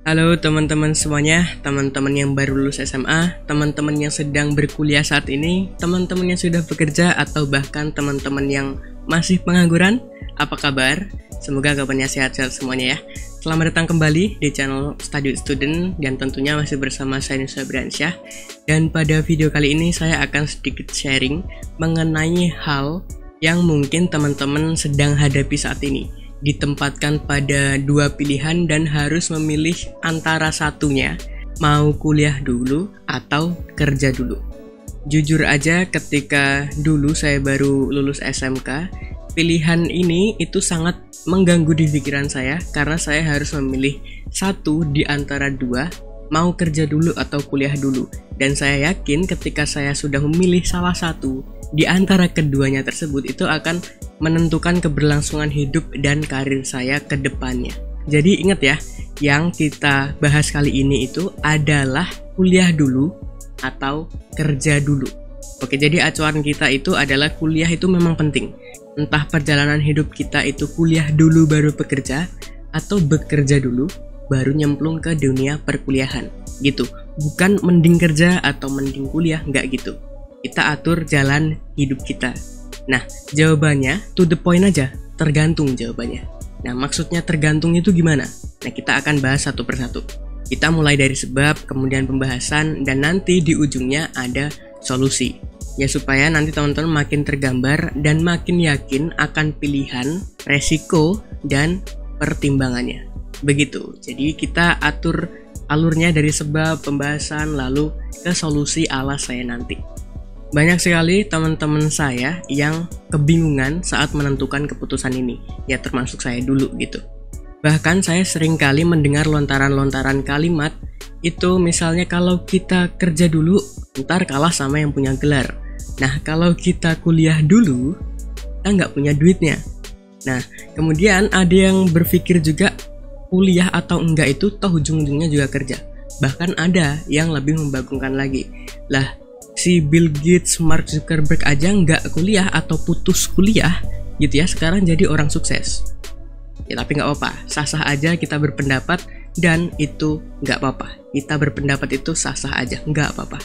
Halo teman-teman semuanya, teman-teman yang baru lulus SMA, teman-teman yang sedang berkuliah saat ini, teman-teman yang sudah bekerja, atau bahkan teman-teman yang masih pengangguran. Apa kabar? Semoga kabarnya sehat-sehat semuanya ya. Selamat datang kembali di channel Study Student, dan tentunya masih bersama saya Nusa Bransyah. Dan pada video kali ini saya akan sedikit sharing mengenai hal yang mungkin teman-teman sedang hadapi saat ini. Ditempatkan pada dua pilihan dan harus memilih antara satunya, mau kuliah dulu atau kerja dulu. Jujur aja, ketika dulu saya baru lulus SMK, pilihan ini itu sangat mengganggu di pikiran saya karena saya harus memilih satu di antara dua, mau kerja dulu atau kuliah dulu. Dan saya yakin ketika saya sudah memilih salah satu di antara keduanya tersebut, itu akan menentukan keberlangsungan hidup dan karir saya ke depannya. Jadi ingat ya, yang kita bahas kali ini itu adalah kuliah dulu atau kerja dulu. Oke, jadi acuan kita itu adalah kuliah itu memang penting. Entah perjalanan hidup kita itu kuliah dulu baru bekerja, atau bekerja dulu baru nyemplung ke dunia perkuliahan gitu. Bukan mending kerja atau mending kuliah, nggak gitu. Kita atur jalan hidup kita. Nah, jawabannya to the point aja, tergantung jawabannya. Nah, maksudnya tergantung itu gimana? Nah, kita akan bahas satu persatu. Kita mulai dari sebab, kemudian pembahasan, dan nanti di ujungnya ada solusi. Ya, supaya nanti teman-teman makin tergambar dan makin yakin akan pilihan, resiko, dan pertimbangannya. Begitu. Jadi kita atur alurnya dari sebab, pembahasan, lalu ke solusi ala saya nanti. Banyak sekali teman-teman saya yang kebingungan saat menentukan keputusan ini, ya termasuk saya dulu gitu. Bahkan saya sering kali mendengar lontaran-lontaran kalimat itu, misalnya kalau kita kerja dulu, ntar kalah sama yang punya gelar. Nah, kalau kita kuliah dulu, kita nggak punya duitnya. Nah, kemudian ada yang berpikir juga kuliah atau enggak itu toh ujung-ujungnya juga kerja. Bahkan ada yang lebih membagongkan lagi. Lah, si Bill Gates, Mark Zuckerberg aja nggak kuliah atau putus kuliah gitu ya, sekarang jadi orang sukses. Ya tapi nggak apa-apa, sah-sah aja kita berpendapat, dan itu nggak apa-apa. Kita berpendapat itu sah-sah aja, nggak apa-apa.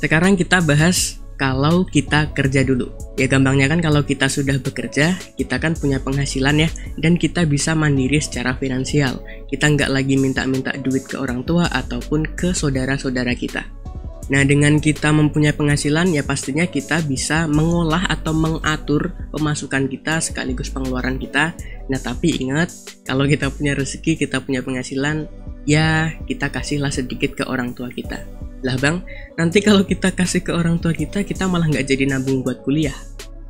Sekarang kita bahas kalau kita kerja dulu. Ya gampangnya kan kalau kita sudah bekerja, kita kan punya penghasilan ya, dan kita bisa mandiri secara finansial. Kita nggak lagi minta-minta duit ke orang tua ataupun ke saudara-saudara kita. Nah, dengan kita mempunyai penghasilan, ya pastinya kita bisa mengolah atau mengatur pemasukan kita sekaligus pengeluaran kita. Nah, tapi ingat, kalau kita punya rezeki, kita punya penghasilan, ya kita kasihlah sedikit ke orang tua kita. Lah bang, nanti kalau kita kasih ke orang tua kita malah nggak jadi nabung buat kuliah.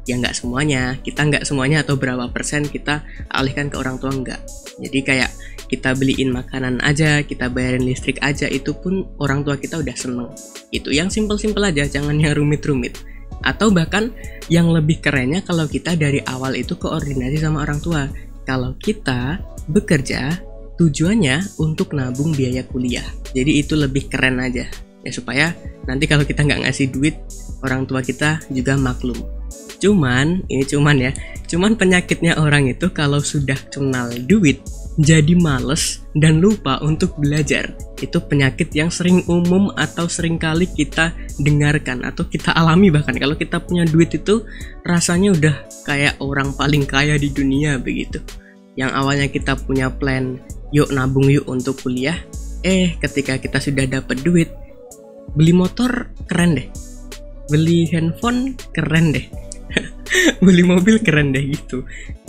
Ya nggak semuanya, kita nggak semuanya atau berapa persen kita alihkan ke orang tua, nggak. Jadi kayak kita beliin makanan aja, kita bayarin listrik aja, itu pun orang tua kita udah seneng. Itu yang simple-simple aja, jangan yang rumit-rumit. Atau bahkan yang lebih kerennya kalau kita dari awal itu koordinasi sama orang tua. Kalau kita bekerja, tujuannya untuk nabung biaya kuliah. Jadi itu lebih keren aja. Ya supaya nanti kalau kita nggak ngasih duit, orang tua kita juga maklum. Cuman penyakitnya orang itu kalau sudah kenal duit, jadi males dan lupa untuk belajar. Itu penyakit yang sering umum atau sering kali kita dengarkan atau kita alami. Bahkan kalau kita punya duit itu rasanya udah kayak orang paling kaya di dunia begitu. Yang awalnya kita punya plan, yuk nabung yuk untuk kuliah, ketika kita sudah dapat duit, beli motor keren deh, beli handphone keren deh, beli mobil keren deh gitu.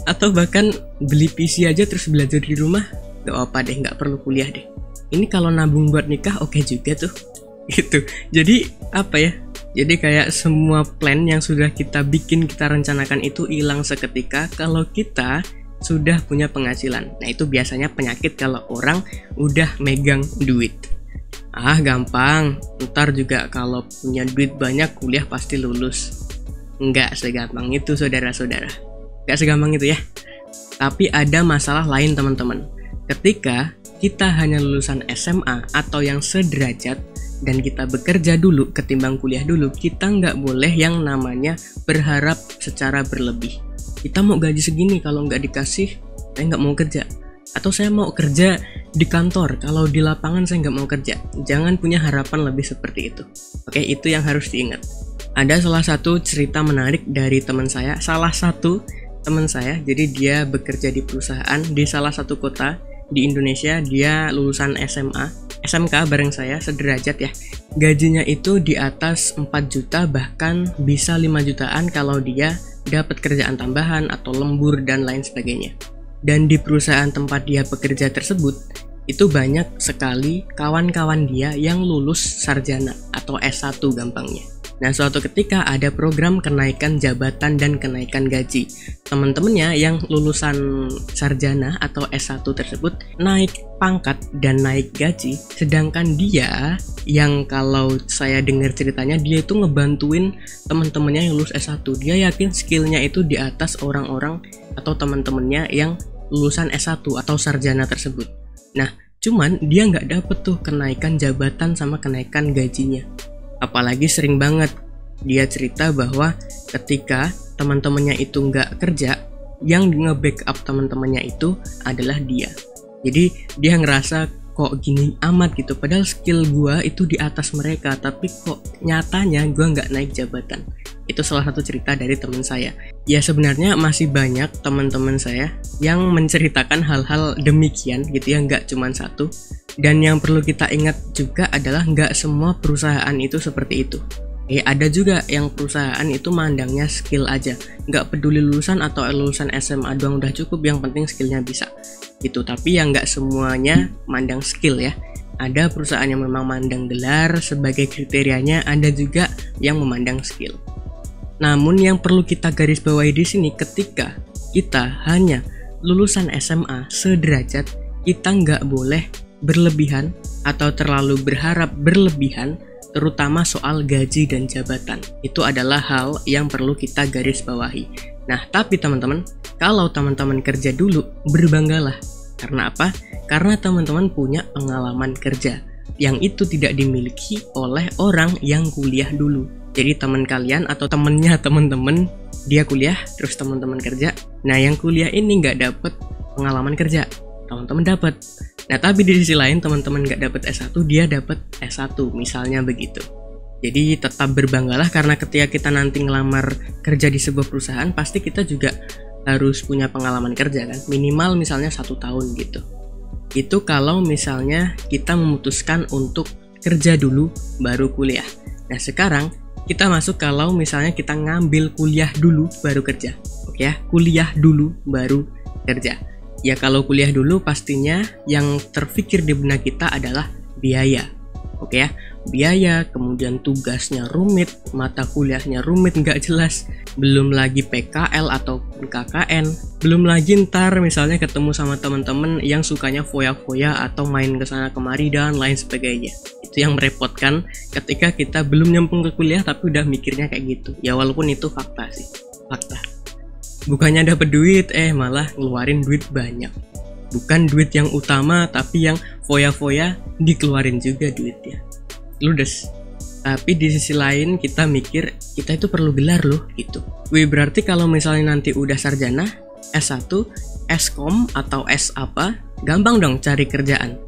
Atau bahkan beli PC aja terus belajar di rumah, gak apa deh, gak perlu kuliah deh. Ini kalau nabung buat nikah oke juga tuh gitu. Jadi apa ya, jadi kayak semua plan yang sudah kita bikin, kita rencanakan itu hilang seketika kalau kita sudah punya penghasilan. Nah itu biasanya penyakit kalau orang udah megang duit. Gampang, ntar juga kalau punya duit banyak kuliah pasti lulus. Nggak segampang itu saudara-saudara, nggak segampang itu ya. Tapi ada masalah lain teman-teman. Ketika kita hanya lulusan SMA atau yang sederajat dan kita bekerja dulu ketimbang kuliah dulu, kita nggak boleh yang namanya berharap secara berlebih. Kita mau gaji segini, kalau nggak dikasih, saya nggak mau kerja. Atau saya mau kerja di kantor, kalau di lapangan saya nggak mau kerja. Jangan punya harapan lebih seperti itu. Oke, itu yang harus diingat. Ada salah satu cerita menarik dari teman saya. Jadi dia bekerja di perusahaan di salah satu kota di Indonesia. Dia lulusan SMK bareng saya, sederajat ya. Gajinya itu di atas 4 juta, bahkan bisa 5 jutaan kalau dia dapat kerjaan tambahan atau lembur dan lain sebagainya. Dan di perusahaan tempat dia bekerja tersebut, itu banyak sekali kawan-kawan dia yang lulus sarjana atau S1 gampangnya. Nah, suatu ketika ada program kenaikan jabatan dan kenaikan gaji. Teman-temannya yang lulusan sarjana atau S1 tersebut naik pangkat dan naik gaji, sedangkan dia yang kalau saya dengar ceritanya, dia itu ngebantuin teman-temannya yang lulus S1. Dia yakin skillnya itu di atas orang-orang atau teman-temannya yang lulusan S1 atau sarjana tersebut. Nah, cuman dia nggak dapet tuh kenaikan jabatan sama kenaikan gajinya. Apalagi sering banget dia cerita bahwa ketika teman-temannya itu nggak kerja, yang nge-backup teman-temannya itu adalah dia. Jadi dia ngerasa kok gini amat gitu, padahal skill gua itu di atas mereka, tapi kok nyatanya gua nggak naik jabatan. Itu salah satu cerita dari teman saya. Ya sebenarnya masih banyak teman-teman saya yang menceritakan hal-hal demikian gitu ya, nggak cuma satu. Dan yang perlu kita ingat juga adalah nggak semua perusahaan itu seperti itu. Ada juga yang perusahaan itu mandangnya skill aja, nggak peduli lulusan atau lulusan SMA doang udah cukup, yang penting skillnya bisa gitu. Tapi yang nggak semuanya mandang skill ya. Ada perusahaan yang memang mandang gelar sebagai kriterianya, ada juga yang memandang skill. Namun yang perlu kita garis bawahi di sini, ketika kita hanya lulusan SMA sederajat, kita nggak boleh berlebihan atau terlalu berharap berlebihan, terutama soal gaji dan jabatan. Itu adalah hal yang perlu kita garis bawahi. Nah, tapi teman-teman, kalau teman-teman kerja dulu, berbanggalah. Karena apa? Karena teman-teman punya pengalaman kerja yang itu tidak dimiliki oleh orang yang kuliah dulu. Jadi teman kalian atau temennya teman-teman, dia kuliah terus teman-teman kerja. Nah, yang kuliah ini nggak dapet pengalaman kerja, teman-teman dapat. Nah, tapi di sisi lain teman-teman nggak dapat S1, dia dapat S1, misalnya begitu. Jadi tetap berbanggalah, karena ketika kita nanti ngelamar kerja di sebuah perusahaan, pasti kita juga harus punya pengalaman kerja kan, minimal misalnya 1 tahun gitu. Itu kalau misalnya kita memutuskan untuk kerja dulu baru kuliah. Nah, sekarang kita masuk kalau misalnya kita ngambil kuliah dulu baru kerja. Oke ya, kuliah dulu baru kerja. Ya kalau kuliah dulu pastinya yang terfikir di benak kita adalah biaya. Oke ya, biaya, kemudian tugasnya rumit, mata kuliahnya rumit nggak jelas, belum lagi PKL atau KKN, belum lagi ntar misalnya ketemu sama teman-teman yang sukanya foya-foya atau main kesana kemari dan lain sebagainya. Itu yang merepotkan ketika kita belum nyambung ke kuliah tapi udah mikirnya kayak gitu. Ya walaupun itu fakta sih, fakta. Bukannya dapat duit, malah ngeluarin duit banyak. Bukan duit yang utama, tapi yang foya-foya dikeluarin juga duitnya. Ludes. Tapi di sisi lain kita mikir, kita itu perlu gelar loh gitu. Berarti kalau misalnya nanti udah sarjana, S1, Skom atau S apa, gampang dong cari kerjaan.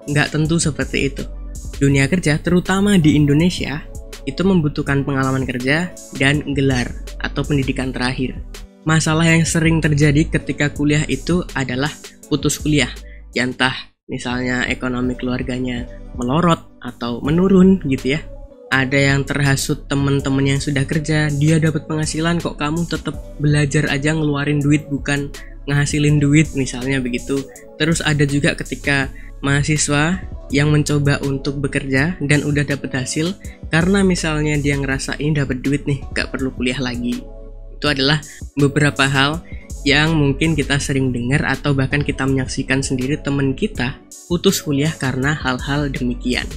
Nggak tentu seperti itu. Dunia kerja, terutama di Indonesia, itu membutuhkan pengalaman kerja dan gelar atau pendidikan terakhir. Masalah yang sering terjadi ketika kuliah itu adalah putus kuliah. Ya entah misalnya ekonomi keluarganya melorot atau menurun gitu ya. Ada yang terhasut teman-teman yang sudah kerja, dia dapat penghasilan kok kamu tetap belajar aja ngeluarin duit bukan ngehasilin duit misalnya begitu. Terus ada juga ketika mahasiswa yang mencoba untuk bekerja dan udah dapat hasil karena misalnya dia ngerasa ini dapat duit nih, gak perlu kuliah lagi. Itu adalah beberapa hal yang mungkin kita sering dengar atau bahkan kita menyaksikan sendiri teman kita putus kuliah karena hal-hal demikian.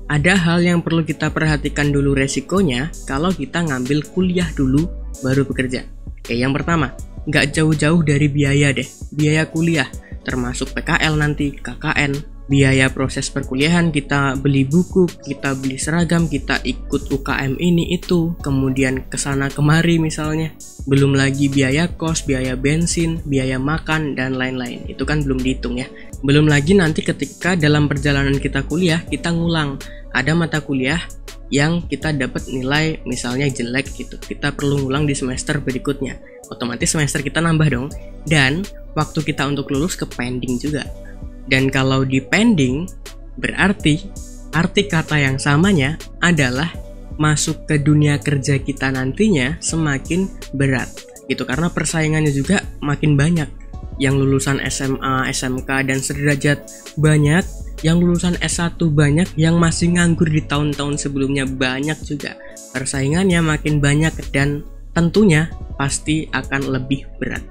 Ada hal yang perlu kita perhatikan dulu resikonya kalau kita ngambil kuliah dulu baru bekerja. Yang pertama, gak jauh-jauh dari biaya deh, biaya kuliah termasuk PKL nanti, KKN, biaya proses perkuliahan, kita beli buku, kita beli seragam, kita ikut UKM ini itu, kemudian kesana kemari misalnya. Belum lagi biaya kos, biaya bensin, biaya makan, dan lain-lain. Itu kan belum dihitung ya. Belum lagi nanti ketika dalam perjalanan kita kuliah, kita ngulang. Ada mata kuliah yang kita dapat nilai misalnya jelek gitu. Kita perlu ngulang di semester berikutnya. Otomatis semester kita nambah dong. Dan waktu kita untuk lulus ke pending juga. Dan kalau di pending, berarti arti kata yang samanya adalah masuk ke dunia kerja kita nantinya semakin berat gitu, karena persaingannya juga makin banyak. Yang lulusan SMA, SMK, dan sederajat banyak, yang lulusan S1 banyak, yang masih nganggur di tahun-tahun sebelumnya banyak juga. Persaingannya makin banyak dan tentunya pasti akan lebih berat.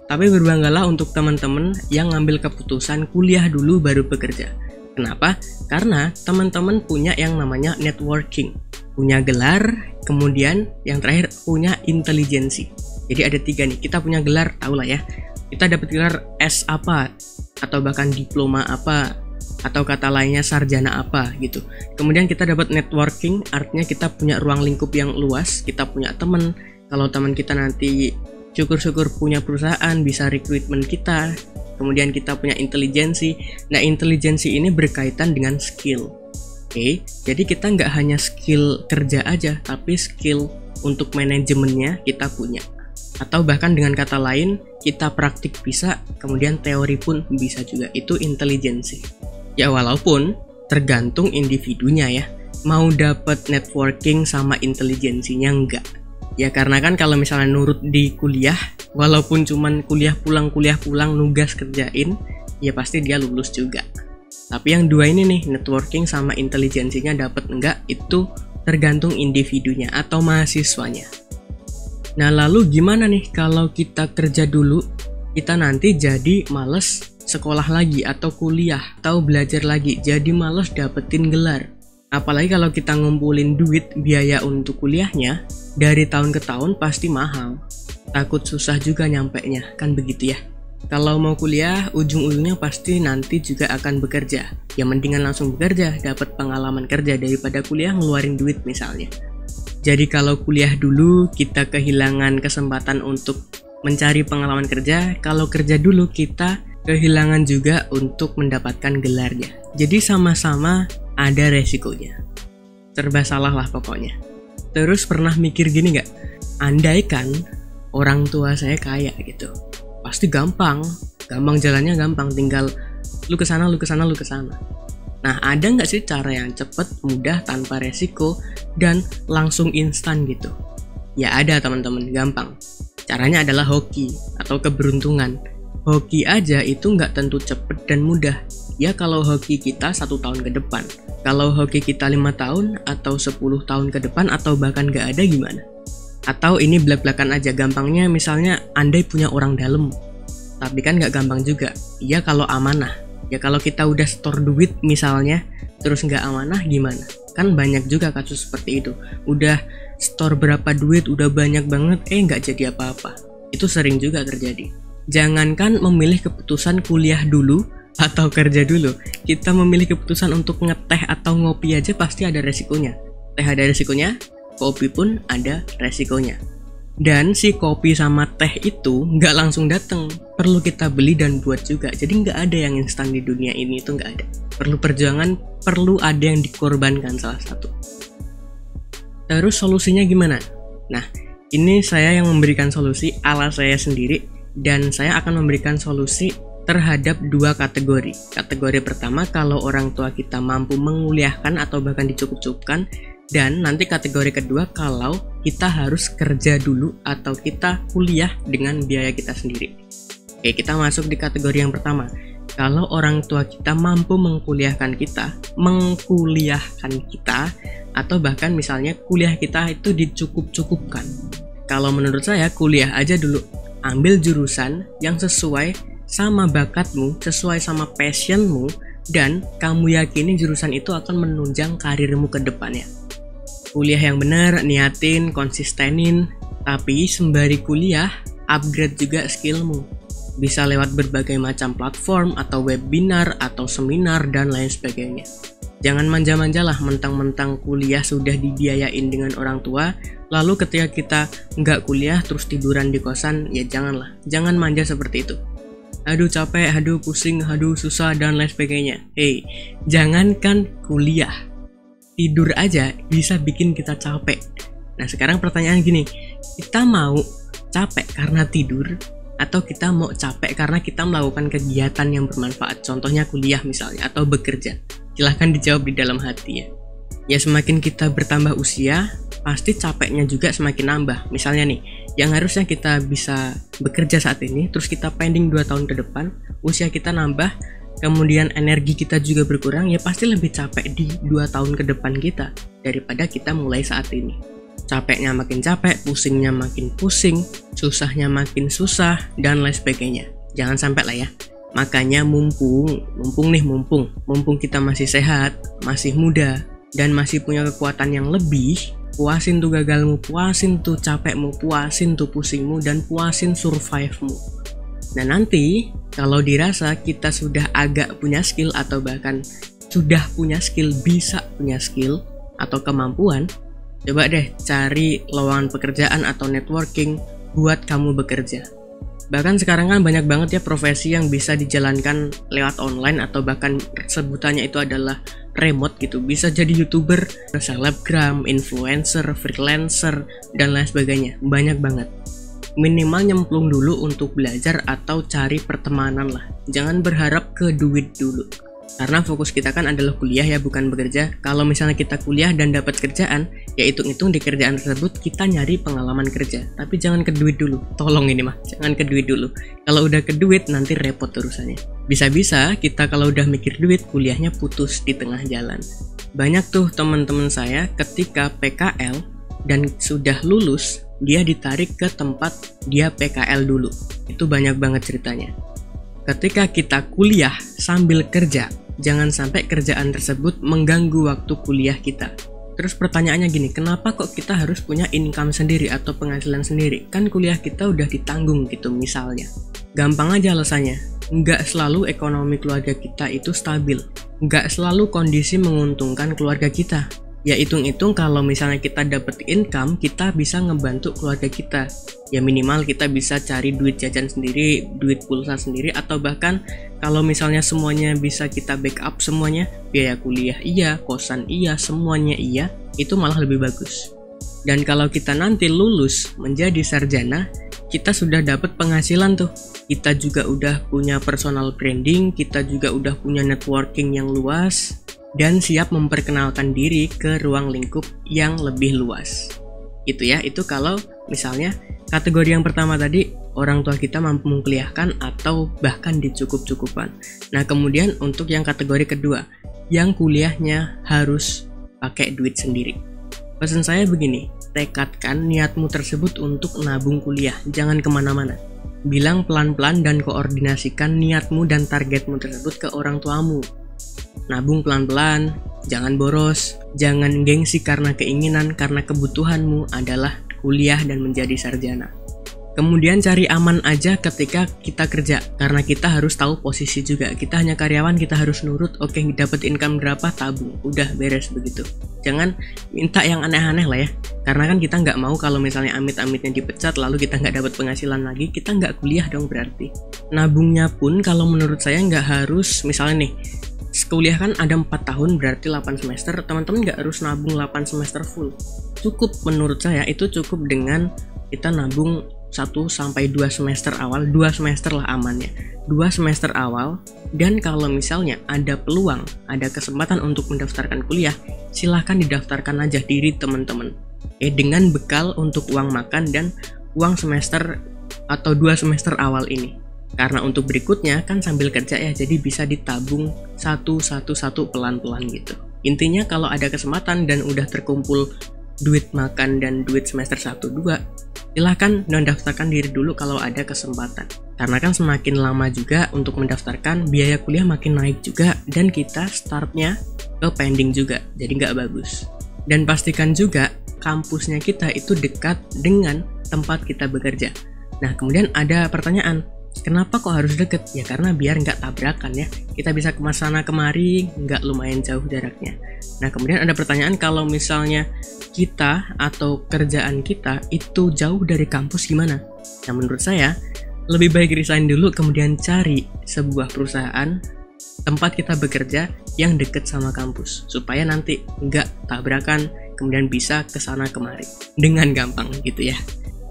Tapi berbanggalah untuk teman-teman yang ngambil keputusan kuliah dulu baru bekerja. Kenapa? Karena teman-teman punya yang namanya networking, punya gelar, kemudian yang terakhir punya intelijensi. Jadi ada 3 nih, kita punya gelar, tau lah ya. Kita dapat gelar S apa, atau bahkan diploma apa, atau kata lainnya sarjana apa gitu. Kemudian kita dapat networking, artinya kita punya ruang lingkup yang luas, kita punya teman. Kalau teman kita nanti syukur-syukur punya perusahaan, bisa rekrutmen kita. Kemudian kita punya intelijensi. Nah, intelijensi ini berkaitan dengan skill. Oke, jadi kita nggak hanya skill kerja aja, tapi skill untuk manajemennya kita punya. Atau bahkan dengan kata lain, kita praktik bisa, kemudian teori pun bisa juga. Itu intelijensi. Ya walaupun tergantung individunya ya. Mau dapat networking sama intelijensinya enggak. Ya karena kan kalau misalnya nurut di kuliah, walaupun cuman kuliah pulang nugas kerjain, ya pasti dia lulus juga. Tapi yang 2 ini nih, networking sama intelijensinya dapat enggak, itu tergantung individunya atau mahasiswanya. Nah lalu gimana nih kalau kita kerja dulu, kita nanti jadi males sekolah lagi atau kuliah atau belajar lagi, jadi males dapetin gelar. Apalagi kalau kita ngumpulin duit biaya untuk kuliahnya, dari tahun ke tahun pasti mahal. Takut susah juga nyampenya, kan begitu ya. Kalau mau kuliah, ujung-ujungnya pasti nanti juga akan bekerja. Ya mendingan langsung bekerja, dapat pengalaman kerja daripada kuliah ngeluarin duit misalnya. Jadi kalau kuliah dulu, kita kehilangan kesempatan untuk mencari pengalaman kerja. Kalau kerja dulu, kita kehilangan juga untuk mendapatkan gelarnya. Jadi sama-sama ada resikonya. Serba salah lah pokoknya. Terus pernah mikir gini gak? Andaikan orang tua saya kaya gitu, pasti gampang jalannya gampang, tinggal lu kesana. Nah ada gak sih cara yang cepet, mudah, tanpa resiko, dan langsung instan gitu? Ya ada teman-teman, gampang. Caranya adalah hoki atau keberuntungan. Hoki aja itu nggak tentu cepet dan mudah. Ya kalau hoki kita 1 tahun ke depan. Kalau hoki kita 5 tahun atau 10 tahun ke depan atau bahkan nggak ada gimana? Atau ini belak-belakan aja, gampangnya misalnya andai punya orang dalam. Tapi kan nggak gampang juga. Ya kalau amanah. Ya kalau kita udah store duit misalnya, terus nggak amanah gimana? Kan banyak juga kasus seperti itu. Udah store berapa duit, udah banyak banget, nggak jadi apa-apa. Itu sering juga terjadi. Jangankan memilih keputusan kuliah dulu atau kerja dulu, kita memilih keputusan untuk ngeteh atau ngopi aja pasti ada resikonya. Teh ada resikonya, kopi pun ada resikonya. Dan si kopi sama teh itu nggak langsung datang, perlu kita beli dan buat juga. Jadi nggak ada yang instan di dunia ini, itu nggak ada. Perlu perjuangan, perlu ada yang dikorbankan salah satu. Terus solusinya gimana? Nah, ini saya yang memberikan solusi ala saya sendiri. Dan saya akan memberikan solusi terhadap 2 kategori. Kategori pertama kalau orang tua kita mampu menguliahkan atau bahkan dicukup-cukupkan. Dan nanti kategori kedua kalau kita harus kerja dulu atau kita kuliah dengan biaya kita sendiri. Oke, kita masuk di kategori yang pertama. Kalau orang tua kita mampu mengkuliahkan kita, atau bahkan misalnya kuliah kita itu dicukup-cukupkan. Kalau menurut saya kuliah aja dulu. Ambil jurusan yang sesuai sama bakatmu, sesuai sama passionmu, dan kamu yakini jurusan itu akan menunjang karirmu ke depannya. Kuliah yang benar, niatin, konsistenin, tapi sembari kuliah, upgrade juga skillmu. Bisa lewat berbagai macam platform atau webinar atau seminar dan lain sebagainya. Jangan manja-manja lah mentang-mentang kuliah sudah dibiayain dengan orang tua, lalu ketika kita nggak kuliah terus tiduran di kosan, ya janganlah. Jangan manja seperti itu. Aduh capek, aduh pusing, aduh susah dan lain sebagainya. Hey, jangankan kuliah, tidur aja bisa bikin kita capek. Nah sekarang pertanyaan gini, kita mau capek karena tidur atau kita mau capek karena kita melakukan kegiatan yang bermanfaat, contohnya kuliah misalnya atau bekerja? Silahkan dijawab di dalam hati ya. Ya semakin kita bertambah usia, pasti capeknya juga semakin nambah. Misalnya nih, yang harusnya kita bisa bekerja saat ini, terus kita pending 2 tahun ke depan, usia kita nambah, kemudian energi kita juga berkurang, ya pasti lebih capek di 2 tahun ke depan kita daripada kita mulai saat ini. Capeknya makin capek, pusingnya makin pusing, susahnya makin susah, dan lain sebagainya. Jangan sampai lah ya. Makanya mumpung kita masih sehat, masih muda, dan masih punya kekuatan yang lebih, puasin tuh gagalmu, puasin tuh capekmu, puasin tuh pusingmu, dan puasin survive-mu. Nah nanti, kalau dirasa kita sudah agak punya skill atau bahkan sudah punya skill, bisa punya skill atau kemampuan, coba deh cari lowongan pekerjaan atau networking buat kamu bekerja. Bahkan sekarang kan banyak banget ya profesi yang bisa dijalankan lewat online atau bahkan sebutannya itu adalah remote gitu. Bisa jadi YouTuber, selebgram, influencer, freelancer, dan lain sebagainya. Banyak banget. Minimal nyemplung dulu untuk belajar atau cari pertemanan lah. Jangan berharap ke duit dulu. Karena fokus kita kan adalah kuliah ya, bukan bekerja. Kalau misalnya kita kuliah dan dapat kerjaan, ya hitung-hitung di kerjaan tersebut kita nyari pengalaman kerja. Tapi jangan ke duit dulu. Tolong ini mah, jangan ke duit dulu. Kalau udah ke duit nanti repot urusannya. Bisa-bisa kita kalau udah mikir duit, kuliahnya putus di tengah jalan. Banyak tuh teman-teman saya ketika PKL dan sudah lulus, dia ditarik ke tempat dia PKL dulu. Itu banyak banget ceritanya. Ketika kita kuliah sambil kerja, jangan sampai kerjaan tersebut mengganggu waktu kuliah kita. Terus pertanyaannya gini, kenapa kok kita harus punya income sendiri atau penghasilan sendiri? Kan kuliah kita udah ditanggung gitu misalnya. Gampang aja alasannya, nggak selalu ekonomi keluarga kita itu stabil. Nggak selalu kondisi menguntungkan keluarga kita. Ya hitung-hitung kalau misalnya kita dapat income, kita bisa ngebantu keluarga kita. Ya minimal kita bisa cari duit jajan sendiri, duit pulsa sendiri, atau bahkan kalau misalnya semuanya bisa kita backup semuanya, biaya kuliah iya, kosan iya, semuanya iya, itu malah lebih bagus. Dan kalau kita nanti lulus menjadi sarjana, kita sudah dapat penghasilan tuh. Kita juga udah punya personal branding, kita juga udah punya networking yang luas, dan siap memperkenalkan diri ke ruang lingkup yang lebih luas. Itu ya, itu kalau misalnya kategori yang pertama tadi, orang tua kita mampu mengkuliahkan atau bahkan dicukup-cukupan. Nah kemudian untuk yang kategori kedua, yang kuliahnya harus pakai duit sendiri. Pesan saya begini, tekadkan niatmu tersebut untuk nabung kuliah, jangan kemana-mana. Bilang pelan-pelan dan koordinasikan niatmu dan targetmu tersebut ke orang tuamu. Nabung pelan-pelan, jangan boros, jangan gengsi karena keinginan, karena kebutuhanmu adalah kuliah dan menjadi sarjana. Kemudian cari aman aja ketika kita kerja, karena kita harus tahu posisi juga. Kita hanya karyawan, kita harus nurut, oke dapat income berapa, tabung, udah beres begitu. Jangan minta yang aneh-aneh lah ya, karena kan kita nggak mau kalau misalnya amit-amitnya dipecat lalu kita nggak dapat penghasilan lagi, kita nggak kuliah dong berarti. Nabungnya pun kalau menurut saya nggak harus, misalnya nih, kuliah kan ada 4 tahun berarti 8 semester, teman-teman nggak harus nabung 8 semester full. Cukup menurut saya itu cukup dengan kita nabung 1-2 semester awal, 2 semester lah amannya, 2 semester awal. Dan kalau misalnya ada peluang, ada kesempatan untuk mendaftarkan kuliah, silahkan didaftarkan aja diri teman-teman. Dengan bekal untuk uang makan dan uang semester atau 2 semester awal ini. Karena untuk berikutnya kan sambil kerja ya, jadi bisa ditabung satu pelan-pelan gitu. Intinya kalau ada kesempatan dan udah terkumpul duit makan dan duit semester 1-2, silahkan mendaftarkan diri dulu kalau ada kesempatan. Karena kan semakin lama juga untuk mendaftarkan, biaya kuliah makin naik juga, dan kita startnya ke pending juga, jadi nggak bagus. Dan pastikan juga kampusnya kita itu dekat dengan tempat kita bekerja. Nah kemudian ada pertanyaan, Kenapa kok harus deket? Ya karena biar nggak tabrakan ya. Kita bisa ke sana kemari, nggak lumayan jauh jaraknya. Nah kemudian ada pertanyaan, kalau misalnya kita atau kerjaan kita itu jauh dari kampus gimana? Nah menurut saya lebih baik resign dulu, kemudian cari sebuah perusahaan tempat kita bekerja yang deket sama kampus, supaya nanti nggak tabrakan, kemudian bisa ke sana kemari dengan gampang gitu ya.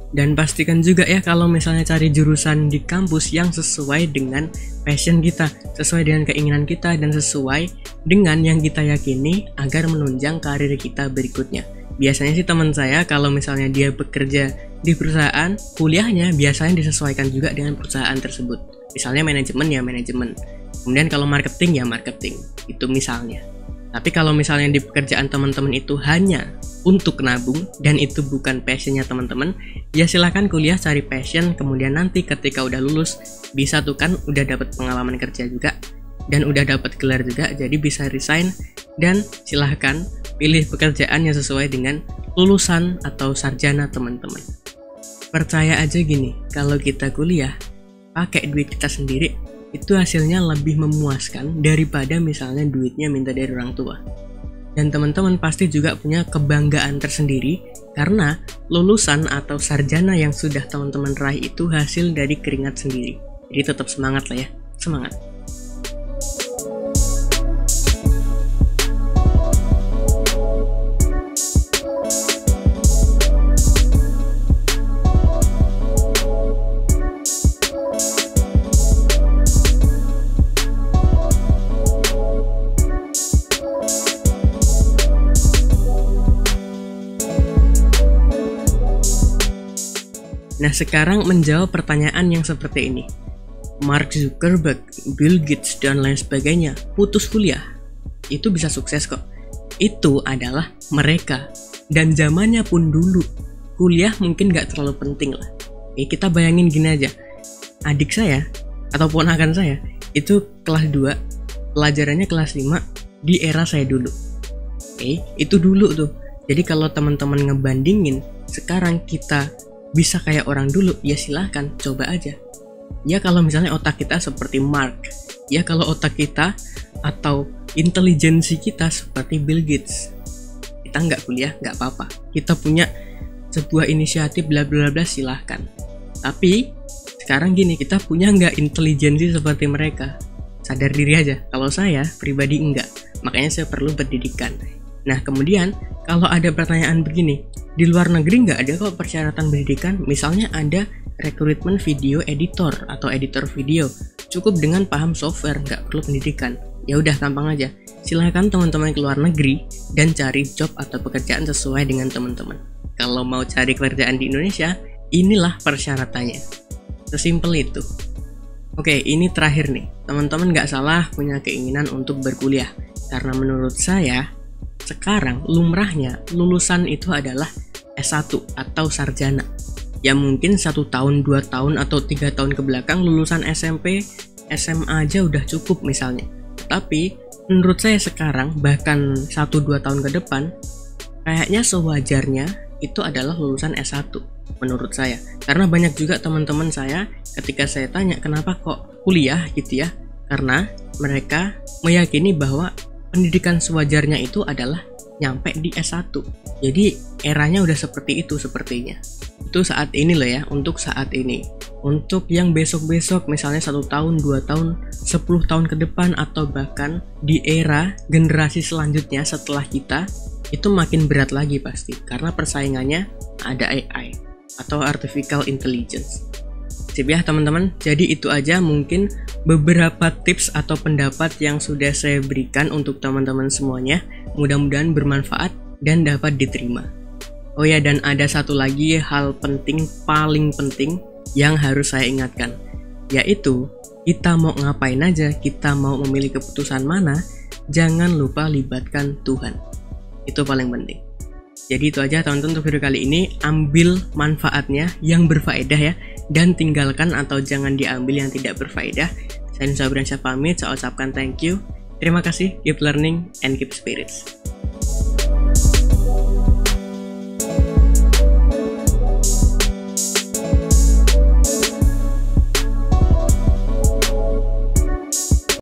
Dan pastikan juga ya kalau misalnya cari jurusan di kampus yang sesuai dengan passion kita, sesuai dengan keinginan kita, dan sesuai dengan yang kita yakini agar menunjang karir kita berikutnya. Biasanya sih teman saya kalau misalnya dia bekerja di perusahaan, kuliahnya biasanya disesuaikan juga dengan perusahaan tersebut. Misalnya manajemen ya manajemen, kemudian kalau marketing ya marketing, itu misalnya. Tapi kalau misalnya di pekerjaan teman-teman itu hanya untuk nabung dan itu bukan passionnya teman-teman, ya silahkan kuliah cari passion, kemudian nanti ketika udah lulus bisa tuh kan udah dapat pengalaman kerja juga dan udah dapat gelar juga, jadi bisa resign dan silahkan pilih pekerjaan yang sesuai dengan lulusan atau sarjana teman-teman. Percaya aja gini, kalau kita kuliah pakai duit kita sendiri, itu hasilnya lebih memuaskan daripada misalnya duitnya minta dari orang tua. Dan teman-teman pasti juga punya kebanggaan tersendiri karena lulusan atau sarjana yang sudah teman-teman raih itu hasil dari keringat sendiri. Jadi tetap semangat lah ya, semangat. Nah sekarang menjawab pertanyaan yang seperti ini. Mark Zuckerberg, Bill Gates, dan lain sebagainya putus kuliah, itu bisa sukses kok. Itu adalah mereka. Dan zamannya pun dulu kuliah mungkin gak terlalu penting lah. Kita bayangin gini aja, adik saya atau ponakan saya itu kelas 2, pelajarannya kelas 5 di era saya dulu. Itu dulu tuh. Jadi kalau teman-teman ngebandingin sekarang kita bisa kayak orang dulu, ya silahkan coba aja. Ya kalau misalnya otak kita seperti Mark, ya kalau otak kita atau intelijensi kita seperti Bill Gates, kita nggak kuliah nggak apa-apa, kita punya sebuah inisiatif bla bla bla, silahkan. Tapi sekarang gini, kita punya nggak intelijensi seperti mereka? Sadar diri aja. Kalau saya pribadi enggak, makanya saya perlu berpendidikan. Nah kemudian kalau ada pertanyaan begini, di luar negeri nggak ada kok persyaratan pendidikan, misalnya ada rekrutmen video editor atau editor video, cukup dengan paham software, nggak perlu pendidikan. Ya udah gampang aja, silahkan teman-teman ke luar negeri dan cari job atau pekerjaan sesuai dengan teman-teman. Kalau mau cari pekerjaan di Indonesia, inilah persyaratannya, sesimpel itu. Oke, ini terakhir nih, teman-teman nggak salah punya keinginan untuk berkuliah, karena menurut saya sekarang lumrahnya lulusan itu adalah S1 atau sarjana. Ya mungkin 1 tahun, 2 tahun, atau 3 tahun ke belakang lulusan SMP, SMA aja udah cukup misalnya. Tapi menurut saya sekarang bahkan 1-2 tahun ke depan kayaknya sewajarnya itu adalah lulusan S1 menurut saya. Karena banyak juga teman-teman saya ketika saya tanya kenapa kok kuliah gitu ya, karena mereka meyakini bahwa pendidikan sewajarnya itu adalah nyampe di S1. Jadi eranya udah seperti itu sepertinya. Itu saat ini loh ya, untuk saat ini. Untuk yang besok-besok misalnya 1 tahun, 2 tahun, 10 tahun ke depan, atau bahkan di era generasi selanjutnya setelah kita, itu makin berat lagi pasti. Karena persaingannya ada AI atau Artificial Intelligence. Sip ya teman-teman, jadi itu aja mungkin beberapa tips atau pendapat yang sudah saya berikan untuk teman-teman semuanya. Mudah-mudahan bermanfaat dan dapat diterima. Oh ya, dan ada satu lagi hal penting, paling penting yang harus saya ingatkan, yaitu kita mau ngapain aja, kita mau memilih keputusan mana, jangan lupa libatkan Tuhan. Itu paling penting. Jadi itu aja teman-teman untuk video kali ini. Ambil manfaatnya yang berfaedah ya, dan tinggalkan atau jangan diambil yang tidak berfaedah. Saya Nusa Bransyah pamit, saya ucapkan thank you. Terima kasih, keep learning and keep spirits.